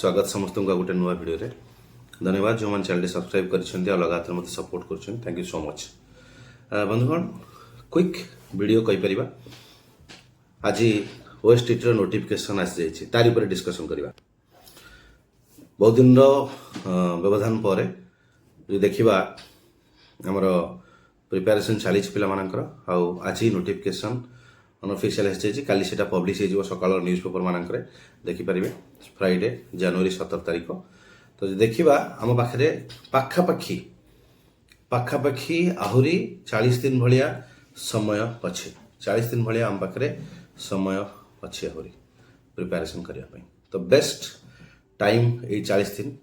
स्वागत समस्त गोटे नुआ भिडियो रे धन्यवाद जो मैंने चैनल सब्सक्राइब कर लगातार मत सपोर्ट कर थैंक यू सो मच बंधुगण क्विक वीडियो कहीपर आज ओएसटीटी रो नोटिफिकेशन आसी जाइए तारी पर डिस्कशन करवा बहुत दिन व्यवधान पर देखा आमर प्रिपेरेसन चली पाकर आज नोटिफिकेशन अनऑफिशियल आसी काली सेटा पब्लिश हो सकाल न्यूज पेपर मानक देखिपारे फ्राइडे जनवरी 17 तारीख तो देखा आम पाखे पाखापाखी पाखापाखी आहरी 40 दिन भाया समय अच्छे 40 दिन भाया आम पाखे समय अच्छे आहरी प्रिपेरेसन करने तो बेस्ट टाइम ये 40 दिन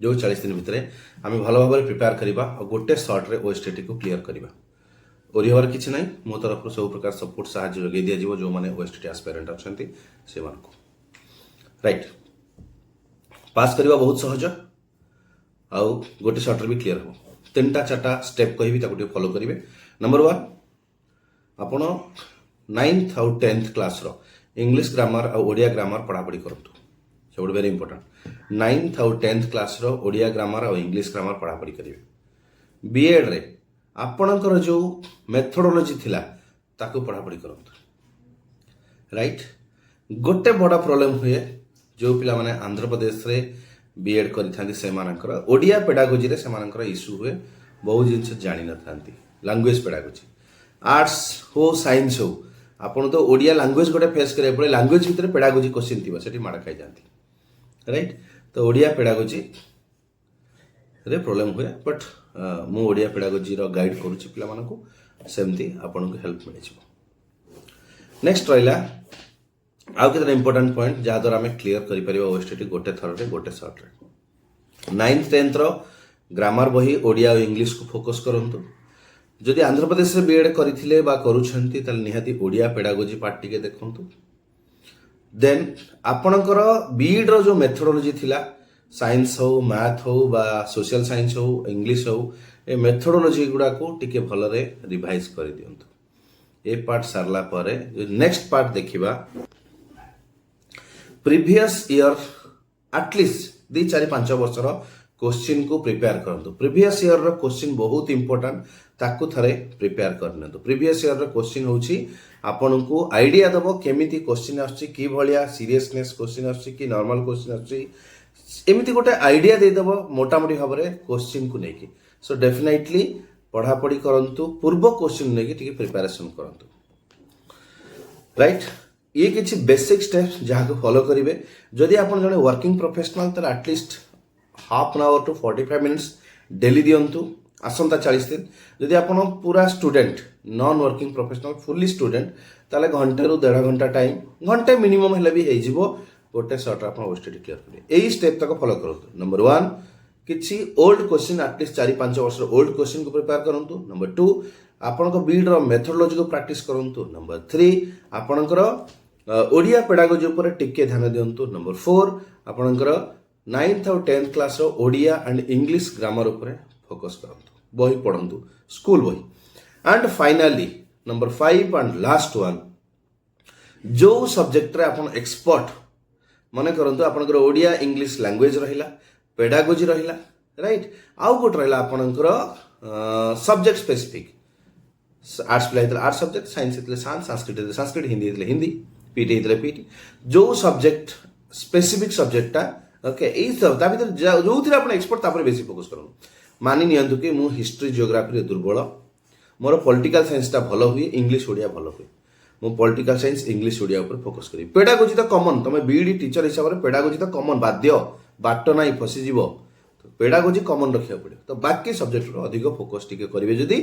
जो 40 दिन भितर आम भल भाव प्रिपेयर करवा और गोटे सर्ट्रे ओएसटीटी को क्लीयर करवा ओरी हबार किसी ना मो तरफ सब प्रकार सपोर्ट साहाଯ୍य जोगे दिज्व जो मैंने ओएसटीटी एस्पायरेंट अच्छा से राइट पास करवा बहुत सहज आउ गोटे सर्ट्रे भी क्लीयर हो 3टा 4टा स्टेप कहि फॉलो करेंगे नंबर 1 आपण 9th आउ 10th क्लास रो इंग्लिश ग्रामर आ ओडिया ग्रामर पढ़ापढ़ी करतु सब वेरी इंपोर्टेंट 9th आउ 10th क्लास रो ओडिया ग्रामर आ इंग्लिश ग्रामर पढ़ापढ़ी करेंगे बीएड रे आपणकर जो मेथोडोलॉजी थिला ताको पढ़ापढ़ी करतु राइट गोटे बड़ा प्रॉब्लम हुए जो पिला माने आंध्र प्रदेश रे बीएड करि से मानकर ओडिया पेडागोजी रे से मानकर इशू हुए बहुत जिनस जानि न थांती लैंग्वेज पेडागोजी आर्ट्स हो साइंस हो आपण तो ओडिया लैंग्वेज गोटे फेस करे पड़े लैंग्वेज भीतर पेडागोजी क्वेश्चन थिबा सेठी माडा खाई जांती राइट तो ओडिया पेडागोजी रे प्रॉब्लम हुए बट मु ओडिया पेडागोजी रो गाइड करूची पिला मानकू सेमती आपन को हेल्प मिले छिबो नेक्स्ट रहिला आउ केतना इंपोर्टेंट पॉइंट जा द्वारा हमें क्लियर करि परिबा ओएसटीटी गोटे थर रे गोटे शॉर्ट रे 9th 10th रो ग्रामर बही ओडिया और इंग्लिश को फोकस करंतु जदि आंध्र प्रदेश रे बीएड करिथिले बा करूछंती तल निहाती ओडिया पेडागोजी पार्ट टिके देखंतु देन आपणकर बीएड रो जो मेथोडोलॉजी थिला साइंस हो मैथ हो बा सोशल साइंस हो इंग्लिश हो ए मेथोडोलॉजी गुडा को टिके भलरे रिवाइज कर दियंतु ए पार्ट सारला परे जो नेक्स्ट पार्ट देखिबा प्रीवियस ईयर एटलीस्ट 2-4-5 वर्षर क्वेश्चन को प्रिपेयर करंतु प्रीवियस ईयर रो क्वेश्चन बहुत इंपोर्टेंट ताकू थरे प्रिपेयर करनतु प्रीवियस ईयर रो क्वेश्चन होची आपन को आईडिया दबो केमिति क्वेश्चन आछी की भलिया सीरियसनेस क्वेश्चन आछी की नॉर्मल क्वेश्चन आछी एमती गोटे आइडिया देदेव मोटामोटी भाव में क्वेश्चन को लेकिन सो डेफिनेटली पढ़ापढ़ी करंतु पूर्व क्वेश्चन लेकिन प्रिपेरेसन करंतु राइट ये किसी बेसिक स्टेप्स जहाँ को फॉलो करेंगे जदि आप जड़े वर्किंग प्रोफेशनल तो at least half an hour to 45 minutes daily दिंतु आसंता 40 दिन जदि आप पूरा student non working professional fully student ताले घंटे रू 1.5 घंटा टाइम घंटे मिनिमम हेले भी हो गोटे सर्ट आप ओएसटीटी क्लियर करेंगे यही स्टेप तक फॉलो करूँ नंबर 1 किसी ओल्ड क्वेश्चन एटलिस्ट 4-5 वर्ष ओल्ड क्वेश्चन को प्रिपेयर करूँ नंबर 2 आपन बीड रो मेथोडोलॉजी को प्रैक्टिस करूँ नंबर 3 आपणकर ओडिया पेडागोजी ऊपर टिके ध्यान दिंतु नंबर 4 आपणकर 9th और 10th क्लास रो ओडिया एंड इंग्लिश ग्रामर ऊपर फोकस करंतु बही पढ़ंतु स्कूल बही and finally number 5 and last one जो सब्जेक्ट रे आपन एक्सपर्ट मन करंतु आपनकर ओडिया इंग्लिश लैंग्वेज रहिला पेडागोजी रहिला राइट आउ गोट रहिला आपनकर सब्जेक्ट स्पेसिफिक आर्ट्स पिला हितले आर्ट्स सब्जेक्ट साइंस हितले साइंस संस्कृत हितले संस्कृत हिंदी हितले हिंदी पीटी हितले पीटी जो सब्जेक्ट स्पेसिफिक सब्जेक्टटा ओके एई सब ता भीतर जो थिरा आपन एक्सपर्ट तापर बेसी फोकस करन मानि नियंतु कि मु हिस्ट्री जियोग्राफी रे दुर्बल मोर पॉलिटिकल साइंस टा भलो हुई इंग्लिश ओडिया भलो हुई मु पॉलिटिकल साइंस इंग्लिश ओडिया ऊपर फोकस करी पेडागोजी तो कॉमन तमे बीडी टीचर हिसाब रे पेडागोजी तो कॉमन बाध्य बाट नाही फसी जीवो तो पेडागोजी कॉमन रखिया पड़े तो बाकी सब्जेक्ट रो अधिक फोकस टिके करिवे जदी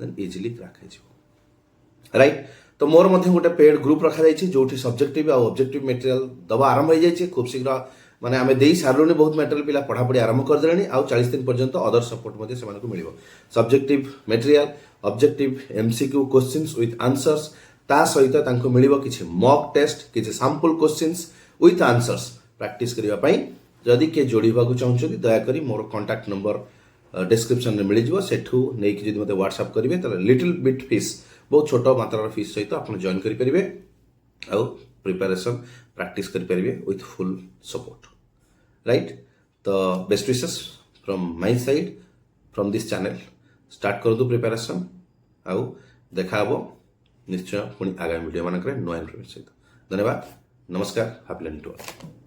देन इजीली क्रैक हे जीवो राइट तो मोर मध्ये गोटे पेड ग्रुप रखा जायछि जोठी सब्जेक्टिव आ ऑब्जेक्टिव मटेरियल दबा आरंभ हो जायछि खूब शीघ्र माने आमे देई सारलोनी बहुत मटेरियल पिला पढ़ा पढ़ी आरंभ कर देलेनी आ 40 दिन पर्यंत अदर सपोर्ट मध्ये से मानको मिलिबो subjective material objective MCQ questions with answers ता सहित तांको मिलिबो किछि मॉक टेस्ट किछि sample questions with answers practice करिवा पई जदि के जोड़ीबा को चाहउछथि दया करी मोर कांटेक्ट नंबर डिस्क्रिप्शन रे मिलि जिवो सेठू नै कि जदि मते व्हाट्सएप करिवे त लिटिल बिट फीस बहुत छोट मात्रार फीस सहित आपण जॉइन करि परिबे आ प्रिपरेशन प्रैक्टिस करि परिबे विथ फुल सपोर्ट राइट। तो best wishes from my side from this channel start कर दो प्रिपरेशन आउ देखा हबो निश्चय पुणी आगामी वीडियो मानक नुआ इनफॉरमेशन सहित। धन्यवाद, नमस्कार, हैप्पी लर्निंग टू ऑल।